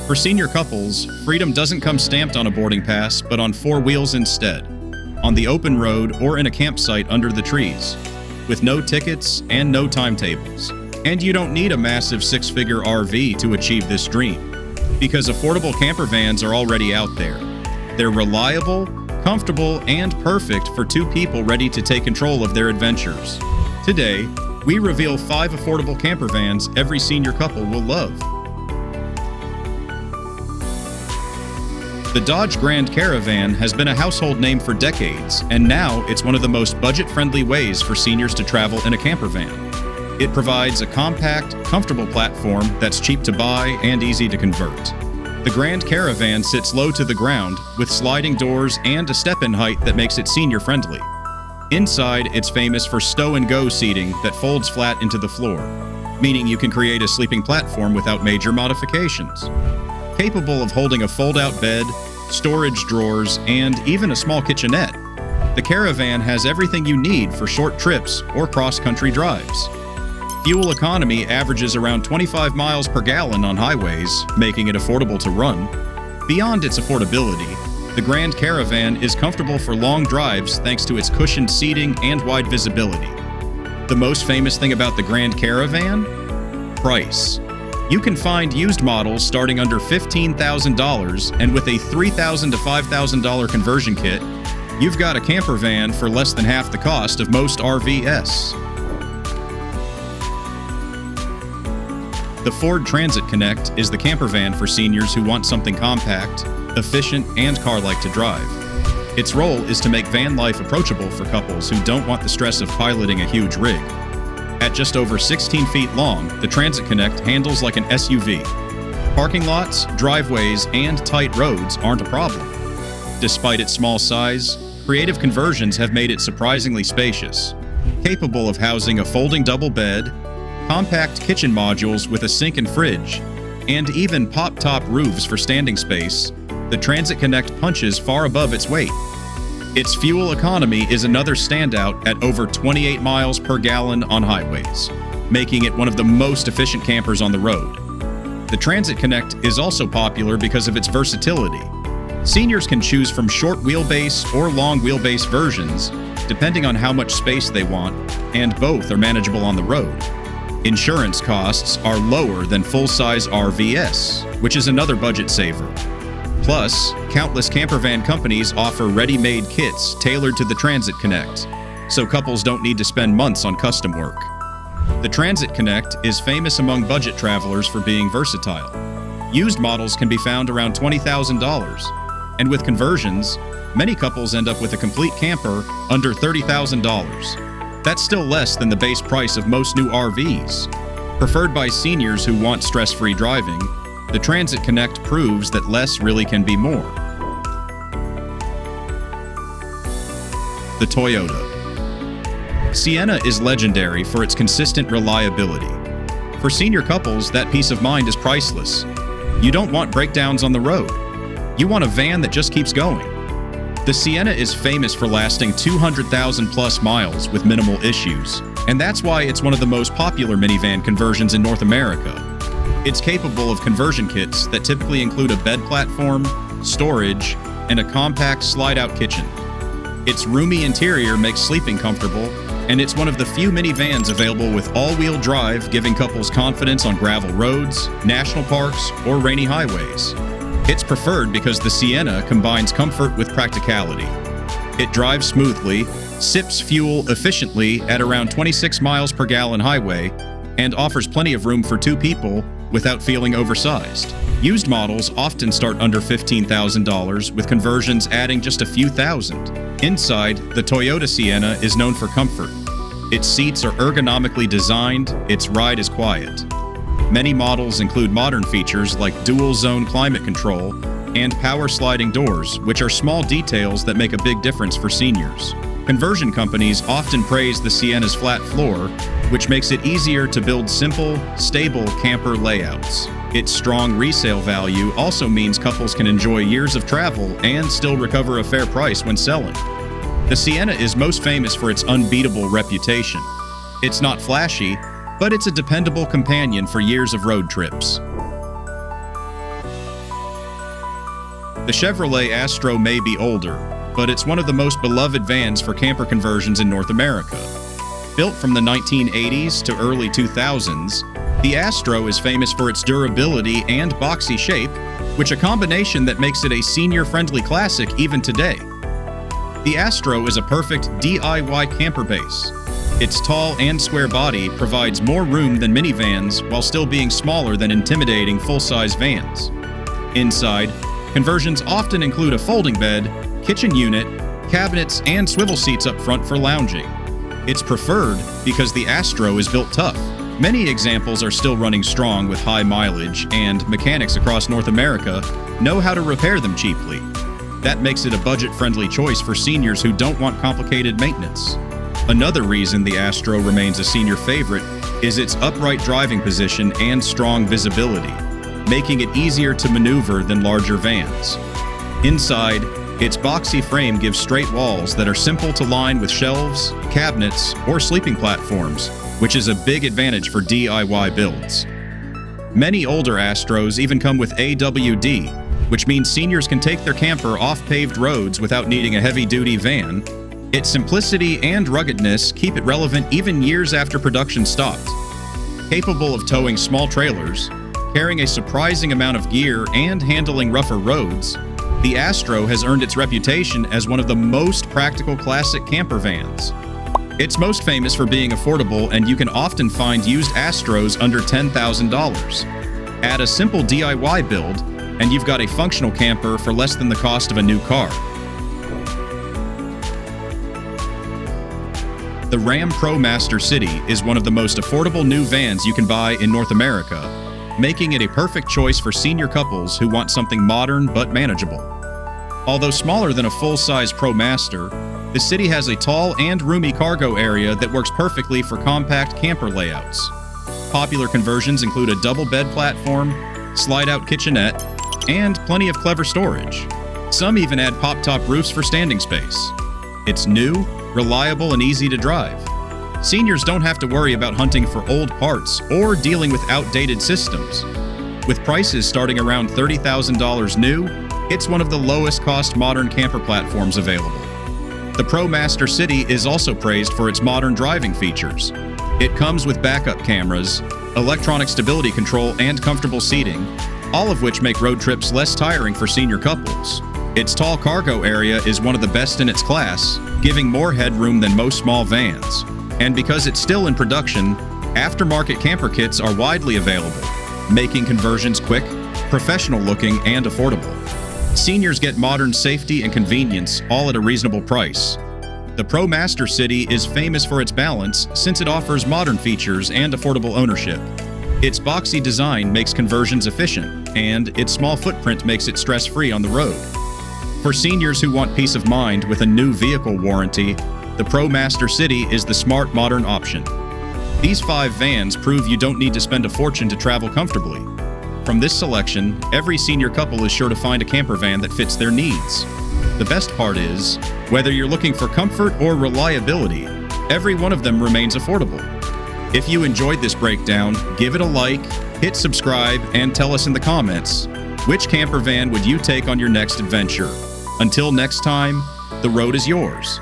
For senior couples, freedom doesn't come stamped on a boarding pass, but on 4 wheels instead, on the open road or in a campsite under the trees, with no tickets and no timetables. And you don't need a massive 6-figure RV to achieve this dream, because affordable campervans are already out there. They're reliable, comfortable, and perfect for 2 people ready to take control of their adventures. Today, we reveal 5 affordable campervans every senior couple will love. The Dodge Grand Caravan has been a household name for decades, and now it's one of the most budget-friendly ways for seniors to travel in a campervan. It provides a compact, comfortable platform that's cheap to buy and easy to convert. The Grand Caravan sits low to the ground, with sliding doors and a step-in height that makes it senior-friendly. Inside, it's famous for stow-and-go seating that folds flat into the floor, meaning you can create a sleeping platform without major modifications. Capable of holding a fold-out bed, storage drawers, and even a small kitchenette, the Caravan has everything you need for short trips or cross-country drives. Fuel economy averages around 25 miles per gallon on highways, making it affordable to run. Beyond its affordability, the Grand Caravan is comfortable for long drives thanks to its cushioned seating and wide visibility. The most famous thing about the Grand Caravan? Price. You can find used models starting under $15,000, and with a $3,000 to $5,000 conversion kit, you've got a campervan for less than half the cost of most RVs. The Ford Transit Connect is the campervan for seniors who want something compact, efficient, and car-like to drive. Its role is to make van life approachable for couples who don't want the stress of piloting a huge rig. At just over 16 feet long, the Transit Connect handles like an SUV. Parking lots, driveways, and tight roads aren't a problem. Despite its small size, creative conversions have made it surprisingly spacious. Capable of housing a folding double bed, compact kitchen modules with a sink and fridge, and even pop-top roofs for standing space, the Transit Connect punches far above its weight. Its fuel economy is another standout at over 28 miles per gallon on highways, making it one of the most efficient campers on the road. The Transit Connect is also popular because of its versatility. Seniors can choose from short wheelbase or long wheelbase versions, depending on how much space they want, and both are manageable on the road. Insurance costs are lower than full-size RVs, which is another budget saver. Plus, countless campervan companies offer ready-made kits tailored to the Transit Connect, so couples don't need to spend months on custom work. The Transit Connect is famous among budget travelers for being versatile. Used models can be found around $20,000, and with conversions, many couples end up with a complete camper under $30,000. That's still less than the base price of most new RVs. Preferred by seniors who want stress-free driving, the Transit Connect proves that less really can be more. The Toyota. Sienna is legendary for its consistent reliability. For senior couples, that peace of mind is priceless. You don't want breakdowns on the road. You want a van that just keeps going. The Sienna is famous for lasting 200,000 plus miles with minimal issues, and that's why it's one of the most popular minivan conversions in North America. It's capable of conversion kits that typically include a bed platform, storage, and a compact slide-out kitchen. Its roomy interior makes sleeping comfortable, and it's one of the few minivans available with all-wheel drive, giving couples confidence on gravel roads, national parks, or rainy highways. It's preferred because the Sienna combines comfort with practicality. It drives smoothly, sips fuel efficiently at around 26 miles per gallon highway, and offers plenty of room for 2 people without feeling oversized. Used models often start under $15,000, with conversions adding just a few thousand. Inside, the Toyota Sienna is known for comfort. Its seats are ergonomically designed, its ride is quiet. Many models include modern features like dual-zone climate control and power sliding doors, which are small details that make a big difference for seniors. Conversion companies often praise the Sienna's flat floor, which makes it easier to build simple, stable camper layouts. Its strong resale value also means couples can enjoy years of travel and still recover a fair price when selling. The Sienna is most famous for its unbeatable reputation. It's not flashy, but it's a dependable companion for years of road trips. The Chevrolet Astro may be older, but it's one of the most beloved vans for camper conversions in North America. Built from the 1980s to early 2000s, the Astro is famous for its durability and boxy shape, which a combination that makes it a senior-friendly classic even today. The Astro is a perfect DIY camper base. Its tall and square body provides more room than minivans while still being smaller than intimidating full-size vans. Inside, conversions often include a folding bed, kitchen unit, cabinets, and swivel seats up front for lounging. It's preferred because the Astro is built tough. Many examples are still running strong with high mileage, and mechanics across North America know how to repair them cheaply. That makes it a budget-friendly choice for seniors who don't want complicated maintenance. Another reason the Astro remains a senior favorite is its upright driving position and strong visibility, making it easier to maneuver than larger vans. Inside, its boxy frame gives straight walls that are simple to line with shelves, cabinets, or sleeping platforms, which is a big advantage for DIY builds. Many older Astros even come with AWD, which means seniors can take their camper off paved roads without needing a heavy-duty van. Its simplicity and ruggedness keep it relevant even years after production stopped. Capable of towing small trailers, carrying a surprising amount of gear, and handling rougher roads, the Astro has earned its reputation as one of the most practical classic camper vans. It's most famous for being affordable, and you can often find used Astros under $10,000. Add a simple DIY build, and you've got a functional camper for less than the cost of a new car. The Ram ProMaster City is one of the most affordable new vans you can buy in North America, making it a perfect choice for senior couples who want something modern but manageable. Although smaller than a full-size ProMaster, the City has a tall and roomy cargo area that works perfectly for compact camper layouts. Popular conversions include a double bed platform, slide-out kitchenette, and plenty of clever storage. Some even add pop-top roofs for standing space. It's new, reliable, and easy to drive. Seniors don't have to worry about hunting for old parts or dealing with outdated systems. With prices starting around $30,000 new, it's one of the lowest-cost modern camper platforms available. The ProMaster City is also praised for its modern driving features. It comes with backup cameras, electronic stability control, and comfortable seating, all of which make road trips less tiring for senior couples. Its tall cargo area is one of the best in its class, giving more headroom than most small vans. And because it's still in production, aftermarket camper kits are widely available, making conversions quick, professional-looking, and affordable. Seniors get modern safety and convenience, all at a reasonable price. The ProMaster City is famous for its balance since it offers modern features and affordable ownership. Its boxy design makes conversions efficient, and its small footprint makes it stress-free on the road. For seniors who want peace of mind with a new vehicle warranty, the ProMaster City is the smart, modern option. These 5 vans prove you don't need to spend a fortune to travel comfortably. From this selection, every senior couple is sure to find a camper van that fits their needs. The best part is, whether you're looking for comfort or reliability, every one of them remains affordable. If you enjoyed this breakdown, give it a like, hit subscribe, and tell us in the comments, which camper van would you take on your next adventure? Until next time, the road is yours.